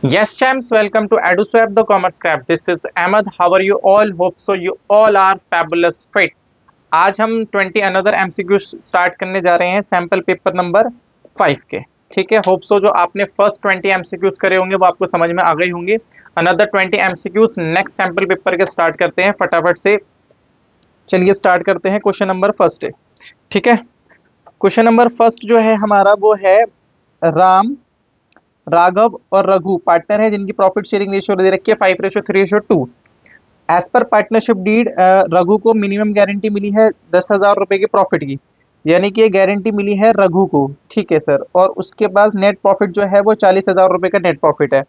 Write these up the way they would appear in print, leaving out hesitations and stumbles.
Yes, champs, welcome to EduSwap, the Commerce Craft. This is Ahmed. How are you all? Hope so you all are fabulous fit. आज हम 20 another MCQ start करने जा रहे हैं sample paper number 5 के। ठीक है, hope so जो आपने फर्स्ट 20 एमसीक्यूज करे होंगे वो आपको समझ में आ गई होंगी। Another 20 MCQs next sample paper के स्टार्ट करते हैं फटाफट से। चलिए स्टार्ट करते हैं। क्वेश्चन नंबर फर्स्ट है। ठीक है, क्वेश्चन नंबर फर्स्ट जो है हमारा वो है राम, राघव और रघु पार्टनर है जिनकी प्रॉफिट शेयरिंग रेशियो दे रखी है 5:3:2। As per partnership deed Raghu को मिनिमम गारंटी मिली है 10,000 रुपए के प्रॉफिट की, यानी कि ये गारंटी मिली है रघु को। ठीक है सर, और उसके बाद नेट प्रॉफिट जो है वो 40,000 रुपए का नेट प्रॉफिट है।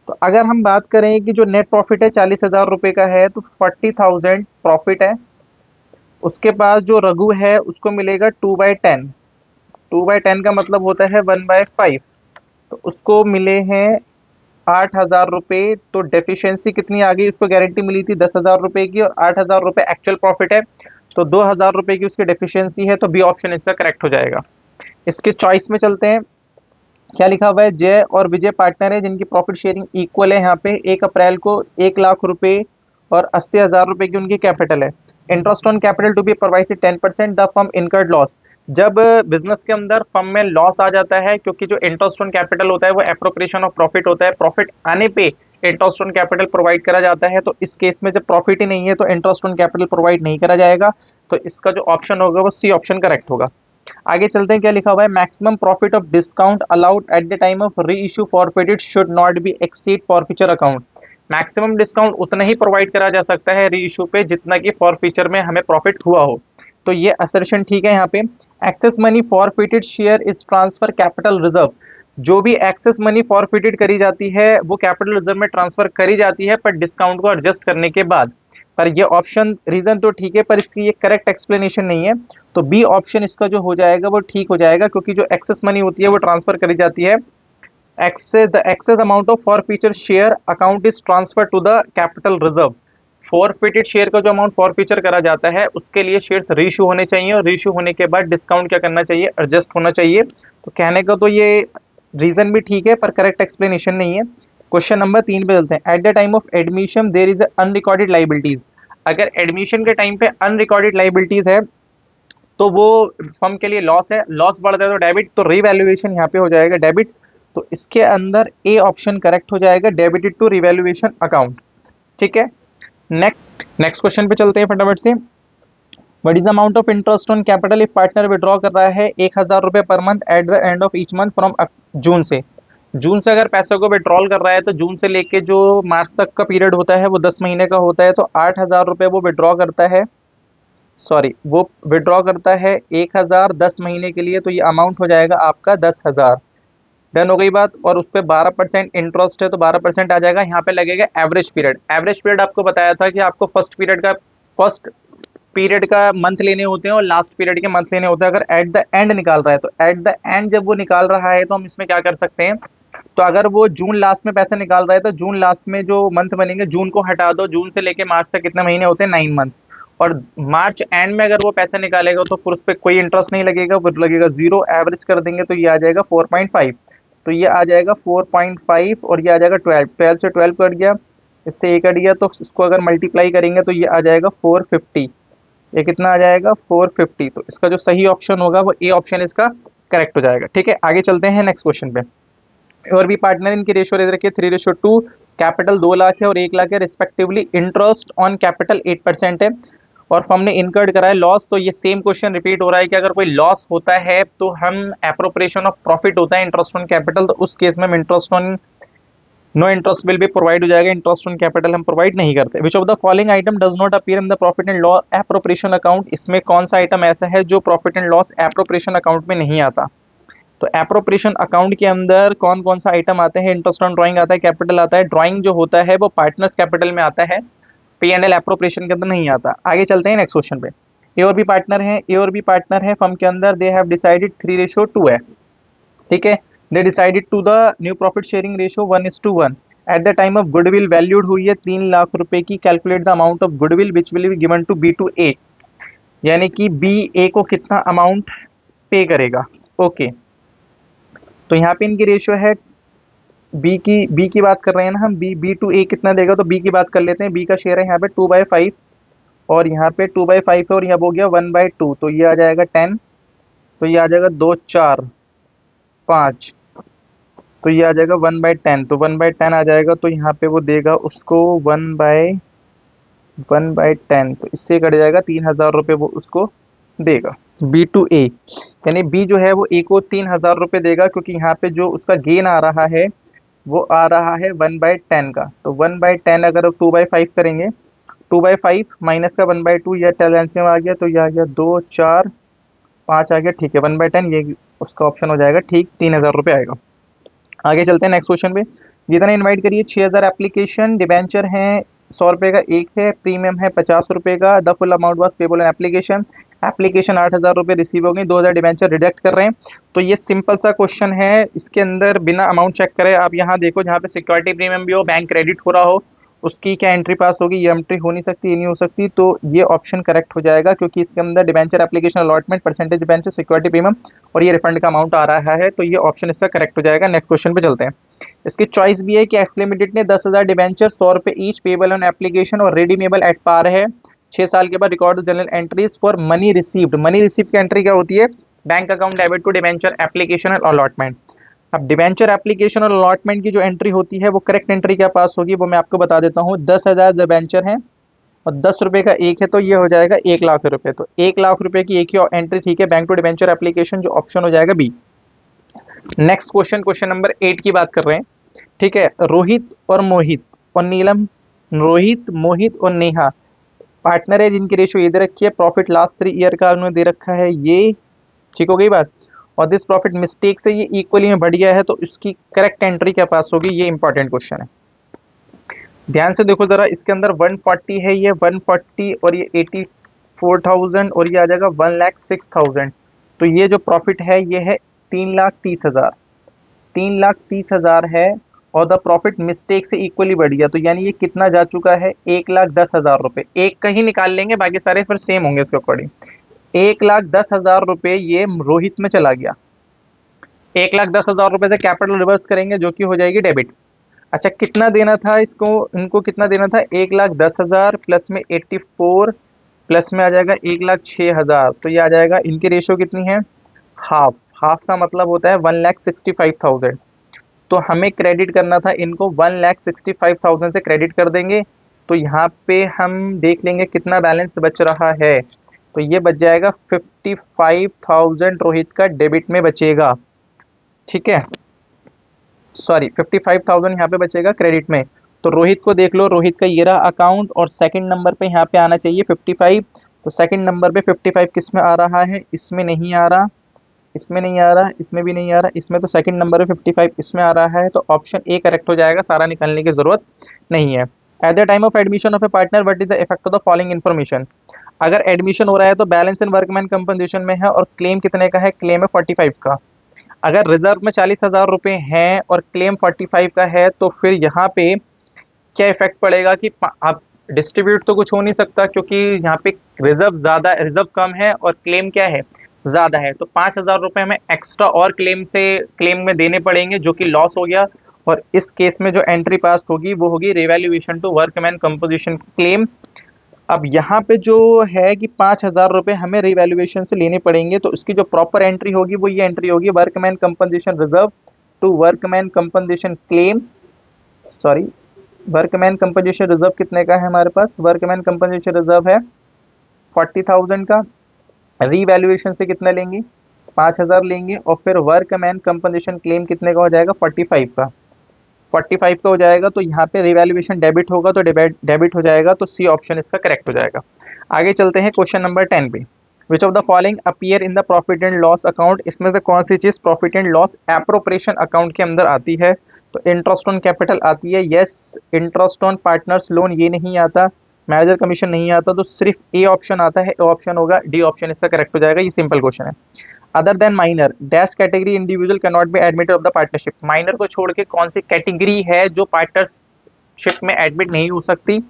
तो अगर हम बात करें कि जो नेट प्रॉफिट है 40,000 रुपए का है तो 40,000 प्रॉफिट है। उसके बाद जो रघु है उसको मिलेगा 2/10। 2/10 का मतलब होता है 1/5। तो उसको मिले हैं 8,000 रुपये। तो डेफिशिएंसी कितनी आ गई? उसको गारंटी मिली थी 10,000 रुपये की और 8,000 रुपये एक्चुअल प्रॉफिट है, तो 2,000 रुपये की उसकी डेफिशिएंसी है। तो बी ऑप्शन इसका करेक्ट हो जाएगा। इसके चॉइस में चलते हैं। क्या लिखा हुआ है? जय और विजय पार्टनर है जिनकी प्रॉफिट शेयरिंग इक्वल है। यहाँ पे 1 अप्रैल को 1,00,000 रुपये और 80,000 रुपये की उनकी कैपिटल है। Interest on capital to be provided 10%, the firm incurred loss. जब बिजनेस के अंदर फर्म में लॉस आ जाता है, क्योंकि जो इंटरेस्ट ऑन कैपिटल होता है वो एप्रोप्रिएशन ऑफ प्रॉफिट होता है, प्रॉफिट आने पे इंटरेस्ट ऑन कैपिटल प्रोवाइड करा जाता है। तो इस केस में जब प्रॉफिट ही नहीं है तो इंटरेस्ट ऑन कैपिटल प्रोवाइड नहीं करा जाएगा। तो इसका जो ऑप्शन होगा वो सी ऑप्शन करेक्ट होगा। आगे चलते हैं। क्या लिखा हुआ है? Maximum profit of discount allowed at the time of री issue forfeited should not be exceed forfeiture account. Maximum discount उतना ही प्रोवाइड करा जा सकता है री इशू पे जितना कि फॉरफीचर में हमें प्रॉफिट हुआ हो। तो ये असर्शन ठीक है। यहाँ पे excess money forfeited share is transfer capital reserve. जो भी एक्सेस मनी फॉरफिटेड करी जाती है वो कैपिटल रिजर्व में ट्रांसफर करी जाती है, पर डिस्काउंट को एडजस्ट करने के बाद। पर ये ऑप्शन रीजन तो ठीक है, पर इसकी ये करेक्ट एक्सप्लेनेशन नहीं है। तो बी ऑप्शन इसका जो हो जाएगा वो ठीक हो जाएगा, क्योंकि जो एक्सेस मनी होती है वो ट्रांसफर करी जाती है। Excess amount of forfeiture share account is transfer to the capital reserve. Forfeited share का जो अमाउंट फॉरफीचर करा जाता है उसके लिए शेयर्स रीइश्यू होने चाहिए, और रीइश्यू होने के बाद डिस्काउंट क्या करना चाहिए? एडजस्ट होना चाहिए। तो कहने का तो ये रीजन भी ठीक है, पर करेक्ट एक्सप्लेनेशन नहीं है। क्वेश्चन नंबर 3 पे चलते हैं। At the time of admission there is unrecorded liabilities. अगर एडमिशन के टाइम पे अनरिकॉर्डेड लाइबिलिटीज है तो वो फर्म के लिए लॉस है। लॉस बढ़ता है तो डेबिट, तो रिवैल्यूएशन यहाँ पे हो जाएगा डेबिट। तो इसके अंदर ए ऑप्शन करेक्ट हो जाएगा, डेबिटेड टू रिवैल्यूएशन अकाउंट। ठीक है, नेक्स्ट क्वेश्चन पे चलते हैं फटाफट से। What is the amount of interest on capital if partner withdraw कर रहा है 1,000 रुपये per month at the end of each month from June से। जून से अगर पैसों को विड्रॉल कर रहा है तो जून से लेके जो मार्च तक का पीरियड होता है वो 10 महीने का होता है। तो 8,000 रुपये वो विड्रॉ करता है, सॉरी वो विड्रॉ करता है 1,000 10 महीने के लिए। तो ये अमाउंट हो जाएगा आपका 10,000। डन हो गई बात। और उस पर 12% इंटरेस्ट है तो 12% आ जाएगा। यहाँ पे लगेगा एवरेज पीरियड। एवरेज पीरियड आपको बताया था कि आपको फर्स्ट पीरियड का मंथ लेने होते हैं और लास्ट पीरियड के मंथ लेने होते हैं। अगर एट द एंड निकाल रहा है तो एट द एंड जब वो निकाल रहा है तो हम इसमें क्या कर सकते हैं? तो अगर वो जून लास्ट में पैसे निकाल रहा है तो जून लास्ट में जो मंथ बनेंगे जून को हटा दो। जून से लेके मार्च तक कितने महीने होते हैं? 9 मंथ। और मार्च एंड में अगर वो पैसे निकालेगा तो फिर उस पर कोई इंटरेस्ट नहीं लगेगा, फिर लगेगा जीरो। एवरेज कर देंगे तो ये आ जाएगा 4.5। तो ये आ जाएगा 4.5 और ये आ जाएगा 12। 12 से 12 कट गया, इससे ये कट गया, तो इसको अगर मल्टीप्लाई करेंगे तो ये आ जाएगा 450। ये कितना आ जाएगा? 450। तो इसका जो सही ऑप्शन होगा वो ए ऑप्शन इसका करेक्ट हो जाएगा। ठीक है, आगे चलते हैं नेक्स्ट क्वेश्चन पे। और भी पार्टनर इनकी रेशियो दे रखी है 3:2। कैपिटल 2,00,000 है और 1,00,000 है रिस्पेक्टिवली। इंटरेस्ट ऑन कैपिटल 8% है और फर्म ने इनकर्ड करा है लॉस। तो ये सेम क्वेश्चन रिपीट हो रहा है कि अगर कोई लॉस होता है तो हम एप्रोप्रिएशन ऑफ प्रॉफिट होता है इंटरेस्ट ऑन कैपिटल, तो उस केस में हम interest on no interest bill भी प्रोवाइड हो जाएगा। इंटरेस्ट ऑन कैपिटल हम प्रोवाइड नहीं करते। Which of the following item does not appear in the profit and loss appropriation account. इसमें कौन सा आइटम ऐसा है जो profit and loss appropriation account में नहीं आता? तो एप्रोप्रिएशन अकाउंट के अंदर कौन कौन सा आइटम आते हैं? इंटरेस्ट ऑन ड्राइंग आता है, कैपिटल आता है। ड्राइंग जो होता है वो पार्टनर्स कैपिटल में आता है, पी एंड एल एप्रोप्रिएशन के अंदर नहीं आता। आगे चलते हैं नेक्स्ट क्वेश्चन पे। ए और बी पार्टनर है, ए और बी पार्टनर है फर्म के अंदर। दे हैव डिसाइडेड 3:2 है। ठीक है, they decided to the new profit sharing ratio 1:1। At the time of goodwill valued हुई है 3,00,000 रुपए की। Calculate the amount of goodwill which will be given to B to A. यानी कि बी ए को कितना अमाउंट पे करेगा? ओके, तो यहाँ पे इनकी रेशियो है बी की बात कर रहे हैं ना हम, बी टू ए कितना देगा, तो बी की बात कर लेते हैं। बी का शेयर है यहाँ पे 2/5, और यहाँ पे 2/5 है, और यहाँ हो गया 1/2, तो ये आ जाएगा 10, तो ये आ जाएगा 2, 4, 5, तो ये आ जाएगा 1/10, तो 1/10 आ जाएगा, तो यहाँ पे वो देगा उसको 1/10, तो इससे कट जाएगा 3,000 रुपये वो उसको देगा। बी टू ए, यानी बी जो है वो ए को 3,000 रुपये देगा, क्योंकि यहाँ पे जो उसका गेन आ रहा है वो आ रहा है 1/10 का। तो 1/10 अगर 2/5 करेंगे, 2/5 माइनस का 1/2, यह टेल एलसीएम आ गया, तो यह आ गया 2, 4, 5 आ गया, ठीक है 1/10 ये उसका ऑप्शन हो जाएगा, ठीक 3,000 रुपये आएगा। आगे चलते हैं नेक्स्ट क्वेश्चन पे। जितना इनवाइट करिए 6,000 एप्लीकेशन, डिबेंचर है 100 रुपये का एक है, प्रीमियम है 50 रुपये का, the full amount was payable in application, application 8,000 रुपये रिसीव हो गई, 2,000 डिबेंचर रिजेक्ट कर रहे हैं। तो ये सिंपल सा क्वेश्चन है, इसके अंदर बिना अमाउंट चेक करे आप यहाँ देखो, जहाँ पे सिक्योरिटी प्रीमियम भी हो, बैंक क्रेडिट हो रहा हो, उसकी क्या एंट्री पास होगी, ये एंट्री हो नहीं सकती, ये नहीं हो सकती, तो ये ऑप्शन करेक्ट हो जाएगा, क्योंकि इसके अंदर debenture application allotment, percentage debenture, security premium और ये रिफंड का अमाउंट आ रहा है, तो ये ऑप्शन इसका करेक्ट हो जाएगा। नेक्स्ट क्वेश्चन पे चलते हैं। इसकी चॉइस भी है कि एक्स लिमिटेड ने 10,000 डिबेंचर 100 रुपये ईच पेबल ऑन एप्लीकेशन और रेडीमेबल एट पार है, 6 साल के बाद record general entries for money received. Money receive की एंट्री क्या होती है, bank account debit to debenture application और अलॉटमेंट। अब डिबेंचर एप्लीकेशन और अलॉटमेंट की जो एंट्री होती है वो करेक्ट एंट्री क्या पास होगी, वो मैं आपको बता देता हूँ। 10,000 डिबेंचर हैं और 10 रुपये का एक है, तो ये हो जाएगा 1,00,000 रुपये, तो 1,00,000 रुपये की एक ही एंट्री ठीक है, बैंक टू डिबेंचर एप्लीकेशन, जो ऑप्शन हो जाएगा B. Next question, question number 8 की बात कर रहे हैं, ठीक है। रोहित और मोहित और नीलम, रोहित मोहित और नेहा पार्टनर है, जिनकी रेशियो ये दे रखी है, प्रॉफिट लास्ट 3 ईयर का उन्होंने दे रखा है, ये ठीक हो गई बात। और दिस प्रॉफिट मिस्टेक से ये इक्वली में बढ़ गया है, तो इसकी करेक्ट एंट्री क्या पास होगी, ये इंपॉर्टेंट क्वेश्चन है। ध्यान से देखो जरा, इसके अंदर 140 है, ये 140 और ये 84,000 और ये आ जाएगा 1,06,000, तो ये जो प्रॉफिट है ये है 3,30,000, 3,30,000 है, और द प्रॉफिट मिस्टेक से इक्वली बढ़ गया, तो यानी ये कितना जा चुका है, 1,10,000 रुपये। एक का ही निकाल लेंगे, बाकी सारे इस पर सेम होंगे इसके अकॉर्डिंग। 1,10,000 रुपये ये रोहित में चला गया, 1,10,000 रुपये से कैपिटल रिवर्स करेंगे, जो कि हो जाएगी डेबिट। अच्छा, कितना देना था इसको, इनको कितना देना था, 1,10,000 प्लस में 84 प्लस में आ जाएगा 1,06,000, तो ये आ जाएगा, इनकी रेशियो कितनी है, हाफ। हाफ का मतलब होता है 1,65,000, तो हमें क्रेडिट करना था इनको 1,65,000 से क्रेडिट कर देंगे, तो यहाँ पे हम देख लेंगे कितना बैलेंस बच रहा है, तो ये बच जाएगा 55,000 रोहित का डेबिट में बचेगा, ठीक है, सॉरी 55,000 यहाँ पे बचेगा क्रेडिट में। तो रोहित को देख लो, रोहित का ये रहा अकाउंट, और सेकंड नंबर पे यहाँ पे आना चाहिए 55, तो सेकंड नंबर पे 55 किस में आ रहा है, इसमें नहीं आ रहा, इसमें नहीं आ रहा, इसमें भी नहीं आ रहा, इसमें तो सेकंड नंबर पे 55 इसमें आ रहा है, तो ऑप्शन ए करेक्ट हो जाएगा, सारा निकालने की जरूरत नहीं है। Eight the time of admission of A partner what is the effect of the following information. अगर एडमिशन हो रहा है तो बैलेंस इन वर्कमैन कंपनसेशन में है, और क्लेम कितने का है, क्लेम है 45 का। अगर रिजर्व में 40,000 रुपये हैं और क्लेम 45 का है, तो फिर यहाँ पे क्या इफेक्ट पड़ेगा कि आप डिस्ट्रीब्यूट तो कुछ हो नहीं सकता, क्योंकि यहाँ पे रिजर्व ज़्यादा, रिजर्व कम है और क्लेम क्या है, ज़्यादा है, तो 5,000 रुपये हमें एक्स्ट्रा और क्लेम में देने पड़ेंगे, जो कि लॉस हो गया। और इस केस में जो एंट्री पास होगी वो होगी revaluation to workman composition claim. अब यहाँ पे जो है कि 5,000 रुपये हमें रिवैल्यूएशन से लेने पड़ेंगे, तो इसकी जो प्रॉपर एंट्री होगी वो ये एंट्री होगी, workman compensation reserve to workman compensation claim, sorry workman compensation reserve कितने का है हमारे पास, वर्कमैन कंपनसेशन रिजर्व है 40,000 का, रीवैल्यूएशन से कितना लेंगे, 5,000 लेंगे, और फिर वर्कमैन कंपनसेशन क्लेम कितने का हो जाएगा, 45 का, 45 का हो जाएगा, तो यहाँ पे रिवैल्यूएशन डेबिट होगा, तो डेबिट हो जाएगा, तो सी ऑप्शन इसका करेक्ट हो जाएगा। आगे चलते हैं क्वेश्चन नंबर 10 पे। विच of the following appear in the profit and loss account, इसमें से कौन सी चीज profit and loss appropriation account के अंदर आती है, तो इंटरेस्ट ऑन कैपिटल आती है, yes, interest on partners loan ये नहीं आता, मैनेजर कमीशन नहीं आता, तो सिर्फ ए ऑप्शन आता है, ए ऑप्शन होगा, डी ऑप्शन इसका करेक्ट हो जाएगा, ये सिंपल क्वेश्चन है। Other than minor dash category individual can not be admitted of the partnership, minor को छोड़ के कौन सी कैटेगरी है जो पार्टनरशिप में एडमिट नहीं हो सकती,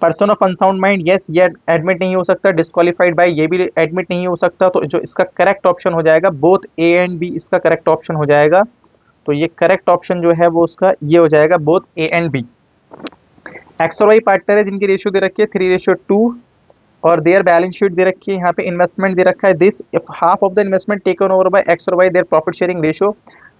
person of unsound mind, yes ये एडमिट नहीं हो सकता, डिस्क्वालीफाइड बाय ये भी एडमिट नहीं हो सकता, तो जो इसका करेक्ट ऑप्शन हो जाएगा बोथ ए एंड बी, इसका करेक्ट ऑप्शन हो जाएगा तो ये करेक्ट ऑप्शन जो है वो उसका ये हो जाएगा, both A and B. X और वाई पार्टनर है जिनकी रेशियो दे रखी है 3:2 और देयर बैलेंस शीट दे रखी है, यहाँ पे इन्वेस्टमेंट दे रखा है this if half of the investment taken over by X और Y their profit sharing ratio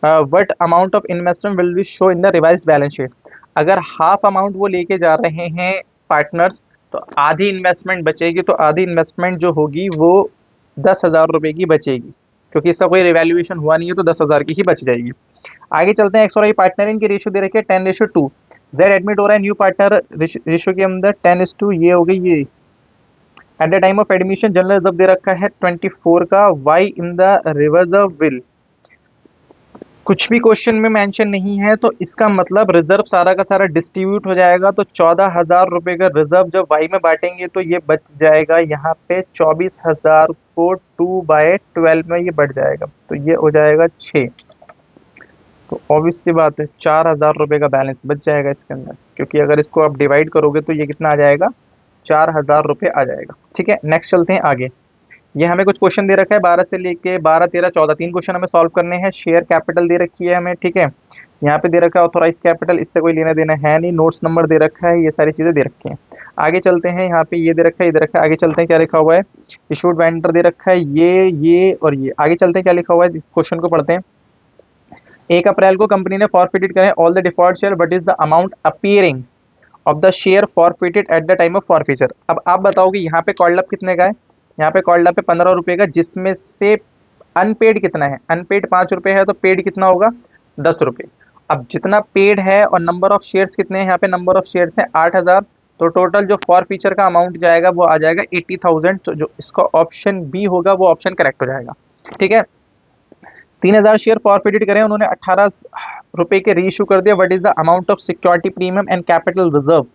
what amount of investment will be show in the revised balance sheet. अगर half amount वो लेके जा रहे हैं पार्टनर्स तो आधी इन्वेस्टमेंट बचेगी, तो आधी इन्वेस्टमेंट जो होगी वो 10,000 रुपए की बचेगी, क्योंकि इसका कोई रिवैल्यूएशन हुआ नहीं है तो 10,000 की ही बच जाएगी। आगे चलते हैं, एक्स और वाई पार्टनर इनकी रेशियो दे रखी है 10:2। जेड एडमिट हो रहा है न्यू पार्टनर रेशियो के अंदर 10:, ये हो गई ये। At the time of admission general reserve दे रखा है 24 का, why in the reserve will कुछ भी क्वेश्चन में मेंशन नहीं है, तो इसका मतलब रिजर्व सारा का सारा डिस्ट्रीब्यूट हो जाएगा। तो 14,000 रुपए का रिजर्व जब वाई में बांटेंगे तो ये बच जाएगा यहाँ पे 24,000 को 2/12 में ये बढ़ जाएगा, तो ये हो जाएगा 6। तो ऑब्वियस सी बात है 4,000 रुपए का बैलेंस बच जाएगा इसके अंदर, क्योंकि अगर इसको आप डिवाइड करोगे तो ये कितना आ जाएगा, 4,000 रुपए आ जाएगा। ठीक है, नेक्स्ट चलते हैं आगे। ये हमें कुछ क्वेश्चन दे रखा है 12 से लेके 12, 13, 14, 3 क्वेश्चन हमें सॉल्व करने हैं। शेयर कैपिटल दे रखी है हमें, ठीक है। यहाँ पे दे रखा है ऑथोराइज कैपिटल, इससे कोई लेना देना है नहीं। नोट्स नंबर दे रखा है, ये सारी चीजें दे रखी हैं। आगे चलते हैं, यहाँ पे ये दे रखा है, ये दे रखा है। आगे चलते हैं, क्या लिखा हुआ है, इशूड वेंडर दे रखा है ये और ये। आगे चलते हैं, क्या लिखा हुआ है, इस क्वेश्चन को पढ़ते हैं। 1 अप्रैल को कंपनी ने फॉरफिटेड करें all the default share, what is the amount appearing of the share forfeited eight the time of forfeiture. अब आप बताओ कि यहाँ पे कॉल्ड अप कितने का है, यहाँ पे कॉल्ड अप है 15 रुपए का, जिसमें से अनपेड कितना है, अनपेड 5 रुपए है, तो पेड कितना होगा 10 रुपए। अब जितना पेड है और नंबर ऑफ शेयर्स कितने हैं, यहाँ पे नंबर ऑफ शेयर्स हैं 8,000, तो टोटल जो फॉर फीचर का अमाउंट जाएगा वो आ जाएगा 80,000। तो जो इसका ऑप्शन बी होगा वो ऑप्शन करेक्ट हो जाएगा। ठीक है, 3,000 शेयर फॉरफिटेड करें, उन्होंने 18 रुपए के रीइश्यू कर दिया। What is the amount of security premium and capital reserve.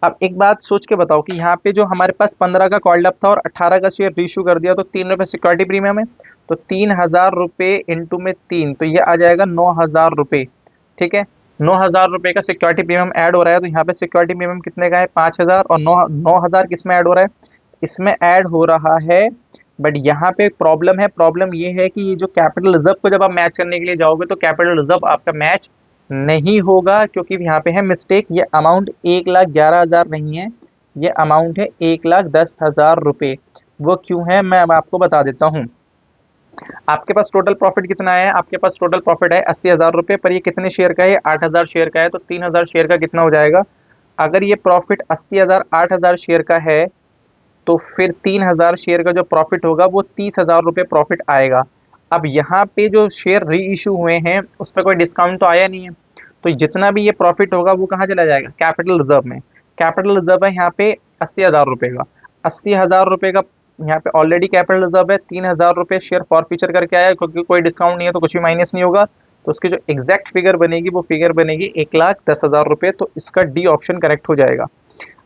अब एक बात सोच के बताओ कि यहाँ पे जो हमारे पास 15 का कॉल्ड अप था और 18 का शेयर रीइश्यू कर दिया, तो 3 रुपए सिक्योरिटी प्रीमियम है, तो 3,000 रुपए इंटू में 3, तो ये आ जाएगा 9,000 रुपए। ठीक है, 9,000 रुपए का सिक्योरिटी प्रीमियम ऐड हो रहा है, तो यहाँ पे सिक्योरिटी प्रीमियम कितने का है 5,000, और 9,000 किस में ऐड हो रहा है, इसमें ऐड हो रहा है। बट यहाँ पे प्रॉब्लम है, प्रॉब्लम ये है कि ये जो कैपिटल रिजर्व को जब आप मैच करने के लिए जाओगे तो कैपिटल रिजर्व आपका मैच नहीं होगा, क्योंकि यहाँ पे है मिस्टेक। ये अमाउंट 1,11,000 नहीं है, ये अमाउंट है 1,10,000 रुपए। वो क्यों है मैं अब आपको बता देता हूँ। आपके पास टोटल प्रॉफिट कितना है, आपके पास टोटल प्रॉफिट है 80,000 रुपए, पर ये कितने शेयर का है, 8,000 शेयर का है, तो 3,000 शेयर का कितना हो जाएगा। अगर ये प्रॉफिट 80,000 8,000 शेयर का है, तो फिर 3,000 शेयर का जो प्रॉफिट होगा वो 30,000 रुपये प्रॉफिट आएगा। अब यहाँ पे जो शेयर री इशू हुए हैं उस पर कोई डिस्काउंट तो आया नहीं है, तो जितना भी ये प्रॉफिट होगा वो कहाँ चला जाएगा, कैपिटल रिजर्व में। कैपिटल रिजर्व है यहाँ पे 80,000 रुपये का, 80,000 रुपये का यहाँ पे ऑलरेडी कैपिटल रिजर्व है। 3,000 रुपये शेयर फॉरफीचर करके आया, क्योंकि कोई डिस्काउंट नहीं है तो कुछ भी माइनस नहीं होगा, तो उसकी जो एग्जैक्ट फिगर बनेगी वो फिगर बनेगी 1,10,000 रुपये। तो इसका डी ऑप्शन करेक्ट हो जाएगा।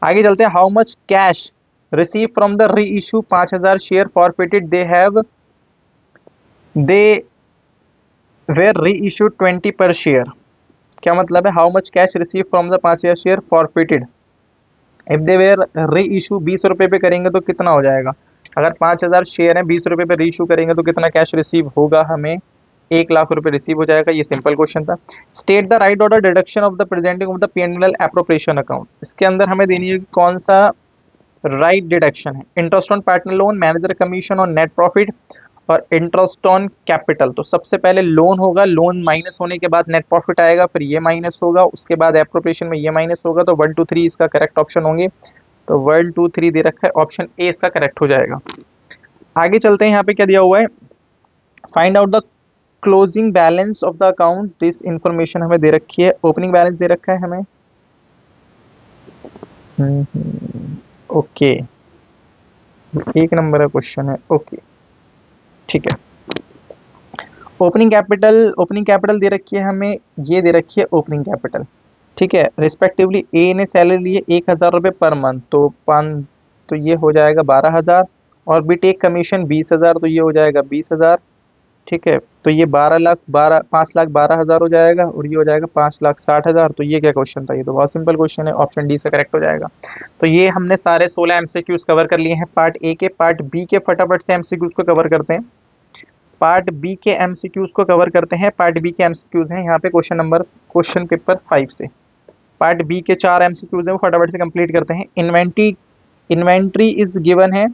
आगे चलते हैं, how much cash receive from the reissue 5,000 share forfeited they were reissued 20 per share। क्या मतलब है, how much cash received from the 5,000 share forfeited if they were reissue 20 रुपए पे करेंगे तो कितना हो जाएगा। अगर 5,000 शेयर है 20 रुपए पे रीइश्यू करेंगे तो कितना कैश रिसीव होगा, हमें 1,00,000 रुपए रिसीव हो जाएगा। ये सिंपल क्वेश्चन था। State the right order deduction of the presenting of the P&L appropriation account. इसके अंदर हमें देनी है कौन सा राइट डिडक्शन है, interest on partner loan, manager commission और नेट प्रॉफिट, और इंटरेस्ट ऑन कैपिटल। तो सबसे पहले लोन होगा, लोन माइनस होने के बाद नेट प्रॉफिट आएगा, फिर ये माइनस होगा, उसके बाद एप्रोप्रिएशन में ये माइनस होगा। तो 1 2 3 इसका करेक्ट ऑप्शन होंगे। तो 1 2 3 दे रखा है, ऑप्शन ए इसका करेक्ट हो जाएगा। आगे चलते हैं, यहाँ पे क्या दिया हुआ है, find out the closing balance of the account. This information हमें दे रखी है, ओपनिंग बैलेंस दे रखा है हमें। ओके, 1 नंबर का क्वेश्चन है। ओके ठीक है, ओपनिंग कैपिटल दे रखी है हमें, ये दे रखी है ओपनिंग कैपिटल। ठीक है, रिस्पेक्टिवली ए ने सैलरी लिए 1,000 रुपये पर मंथ, तो ये हो जाएगा 12,000, और बी टेक कमीशन 20,000, तो ये हो जाएगा 20,000। ठीक है, तो ये 5,12,000 हो जाएगा, और ये हो जाएगा 5,60,000। तो ये क्या क्वेश्चन था, ये तो बहुत सिंपल क्वेश्चन है, ऑप्शन डी से करेक्ट हो जाएगा। तो ये हमने सारे 16 एमसीक्यूज कवर कर लिए हैं पार्ट ए के। पार्ट बी के फटाफट से एमसीक्यूज को कवर करते हैं। पार्ट बी के एमसीक्यूज को कवर करते हैं। पार्ट बी के एमसीक्यूज हैं यहाँ पे क्वेश्चन पेपर 5 से। पार्ट बी के 4 एमसीक्यूज हैं, वो फटाफट से कंप्लीट करते हैं। इन्वेंट्री इज गिवन है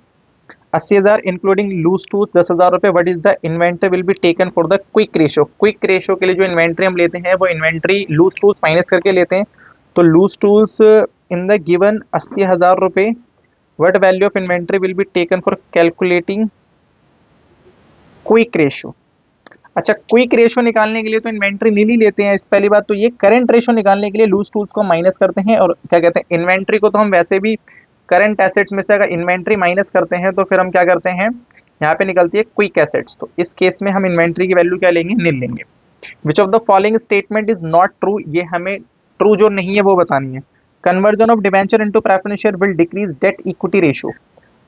80,000 इंक्लूडिंग लूज टूथ 10,000 रुपये। What is the inventory will be taken for the quick ratio. Quick ratio के लिए जो इन्वेंट्री हम लेते हैं वो इन्वेंट्री लूज टूल्स माइनस करके लेते हैं। तो loose tools in the given 80,000 रुपये। What value of inventory will be taken for calculating quick ratio. अच्छा, क्विक रेशियो निकालने के लिए तो इन्वेंट्री नील ही लेते हैं। इस पहली बात तो ये करंट रेशियो निकालने के लिए लूज टूल्स को माइनस करते हैं, और क्या कहते हैं इन्वेंट्री को तो हम वैसे भी करंट एसेट्स में से अगर इन्वेंट्री माइनस करते हैं तो फिर हम क्या करते हैं, यहाँ पे निकलती है क्विक एसेट्स। तो इस केस में हम इन्वेंट्री की वैल्यू क्या लेंगे, नील लेंगे। विच of the following statement is not true, ये हमें ट्रू जो नहीं है वो बतानी है। Conversion of debenture into preference share will decrease debt equity ratio.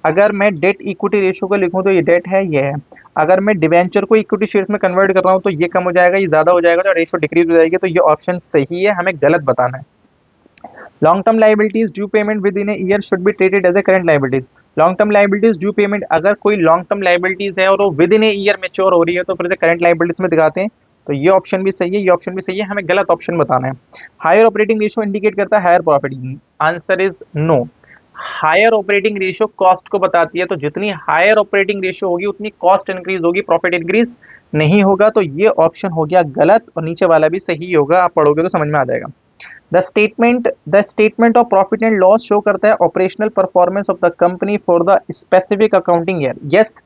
अगर मैं डेट इक्विटी रेशियो को लिखूं तो ये डेट है, ये है। अगर मैं डिबेंचर को इक्विटी शेयर्स में कन्वर्ट कर रहा हूं तो ये कम हो जाएगा, ये ज्यादा हो जाएगा, तो रेशियो डिक्रीज हो जाएगी। तो ये ऑप्शन सही है, हमें गलत बताना है। Long term liabilities due payment within a year should be treated as a current liabilities. Long term liabilities due payment, अगर कोई लॉन्ग टर्म लाइबिलिटीज है और वो within a year mature हो रही है तो फिर करंट लाइबिलिटीज में दिखाते हैं। तो ये ऑप्शन भी सही है, ये ऑप्शन भी सही है, हमें गलत ऑप्शन बताना है। हायर ऑपरेटिंग रेशियो इंडिकेट करता है higher profit. Answer is no. Higher operating ratio cost को बताती है, तो जितनी हायर ऑपरेटिंग रेशियो होगी उतनी कॉस्ट इंक्रीज होगी, प्रॉफिट इंक्रीज नहीं होगा। तो ये ऑप्शन हो गया गलत, और नीचे वाला भी सही होगा, आप पढ़ोगे तो समझ में आ जाएगा। The statement of profit and loss show करता है operational performance of the company for the specific accounting year. Yes,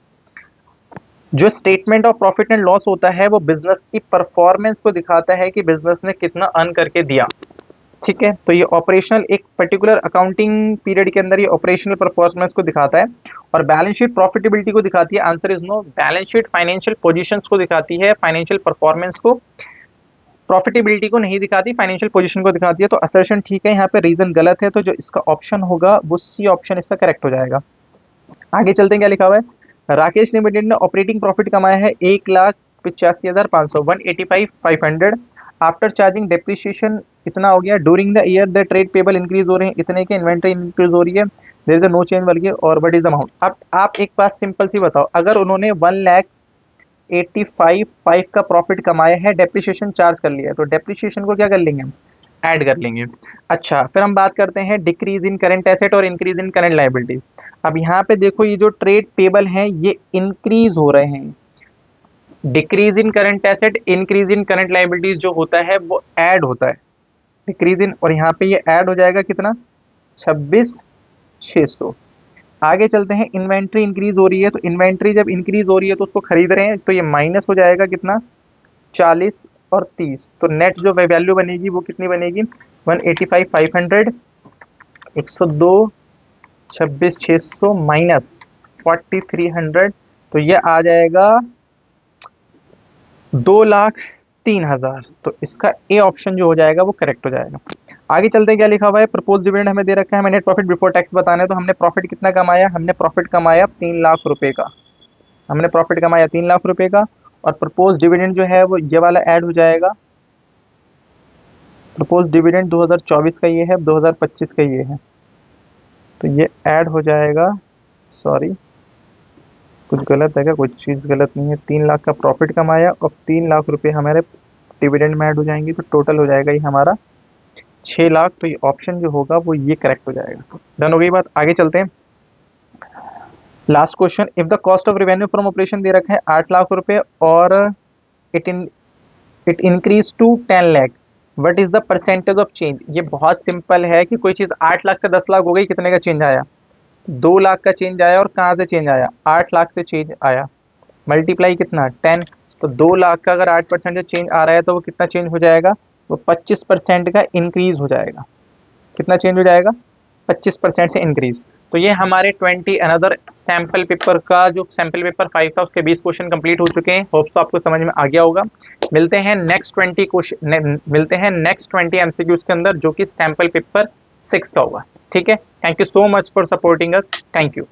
जो statement of profit and loss होता है वो बिजनेस की परफॉर्मेंस को दिखाता है कि बिजनेस ने कितना अर्न करके दिया। ठीक है, तो ये ऑपरेशनल एक पर्टिकुलर अकाउंटिंग पीरियड के अंदर ये ऑपरेशनल परफॉर्मेंस को दिखाता है, और बैलेंस शीट प्रॉफिटेबिलिटी को दिखाती है। Answer is no. Balance sheet financial positions को दिखाती है, फाइनेंशियल परफॉर्मेंस को, प्रॉफिटेबिलिटी को नहीं दिखाती, फाइनेंशियल पोजीशन को दिखाती है। तो असर्शन ठीक है, यहाँ पे रीजन गलत है, तो जो इसका ऑप्शन होगा वो सी ऑप्शन इसका करेक्ट हो जाएगा। आगे चलते हैं, क्या लिखा हुआ है। राकेश लिमिटेड ने ऑपरेटिंग प्रॉफिट कमाया है 1,85,500 185,500 आफ्टर चार्जिंग डेप्रिसिएशन इतना हो गया। During the year the trade payable increase हो रहे हैं इतने के, इन्वेंट्री इंक्रीज हो रही है, देयर इज नो चेंज बल्कि, और व्हाट इज द अमाउंट। अब आप एक बात सिंपल सी बताओ, अगर उन्होंने 1,85,500 का प्रॉफिट कमाया है, डेप्रिसिएशन चार्ज कर लिया है, तो डेप्रिसिएशन को क्या कर लेंगे, ऐड कर लेंगे। अच्छा, फिर हम बात करते हैं डिक्रीज इन करंट एसेट और इंक्रीज इन करंट लायबिलिटी। अब यहाँ पे देखो, ये जो ट्रेड पेबल हैं ये इंक्रीज हो रहे हैं। Decrease in current asset, increase in current liabilities जो होता है वो ऐड होता है, डिक्रीज इन, और यहाँ पे ये ऐड हो जाएगा कितना, 26,600। आगे चलते हैं, इन्वेंट्री इंक्रीज हो रही है, तो इन्वेंट्री जब इंक्रीज हो रही है तो उसको खरीद रहे हैं, तो ये माइनस हो जाएगा कितना, 40 और 30। तो नेट जो वैल्यू बनेगी वो कितनी बनेगी, 185,500 102 26,600 माइनस 4,300, तो ये आ जाएगा 2,03,000। तो इसका ए ऑप्शन जो हो जाएगा वो करेक्ट हो जाएगा। आगे चलते हैं, क्या लिखा हुआ है। प्रपोज डिविडेंड हमें दे रखा है, हमें नेट प्रॉफिट बिफोर टैक्स बताना है। तो हमने प्रॉफिट कितना कमाया, हमने प्रॉफिट कमाया 3 लाख रुपए का, हमने प्रॉफिट कमाया 3 लाख रुपए का, और प्रपोज डिविडेंड जो है वो ये वाला ऐड हो जाएगा। प्रपोज डिविडेंड 2024 का ये है, 2025 का ये है, तो ये ऐड हो जाएगा। सॉरी, कुछ गलत है क्या, कुछ चीज़ गलत नहीं है। 3 लाख का प्रॉफिट कमाया और 3 लाख रुपए हमारे डिविडेंड में ऐड हो जाएंगे, तो टोटल हो जाएगा ये हमारा 6 लाख। तो ये ऑप्शन जो होगा वो ये करेक्ट हो जाएगा। डन हो गई बात, आगे चलते हैं। Last question, if the cost of revenue from operation दे रखा है 8 लाख रुपए और it increase to 10 lakh, what is the percentage of change. ये बहुत सिंपल है कि कोई चीज़ 8 लाख से 10 लाख हो गई, कितने का चेंज आया, 2 लाख का चेंज आया, और कहाँ से चेंज आया, 8 लाख से चेंज आया, मल्टीप्लाई कितना 10। तो 2 लाख का अगर 8% चेंज आ रहा है तो वो कितना चेंज हो जाएगा, वो 25% का इंक्रीज हो जाएगा। कितना चेंज हो जाएगा, 25% से इंक्रीज। तो ये हमारे 20 अनदर सैम्पल पेपर का जो सैम्पल पेपर 5 था उसके 20 क्वेश्चन कंप्लीट हो चुके हैं। होप्स आपको समझ में आ गया होगा। मिलते हैं नेक्स्ट 20 क्वेश्चन, मिलते हैं नेक्स्ट 20 एमसीक्यूज के अंदर जो कि सैम्पल पेपर 6 का होगा। ठीक है, thank you so much for supporting us, thank you.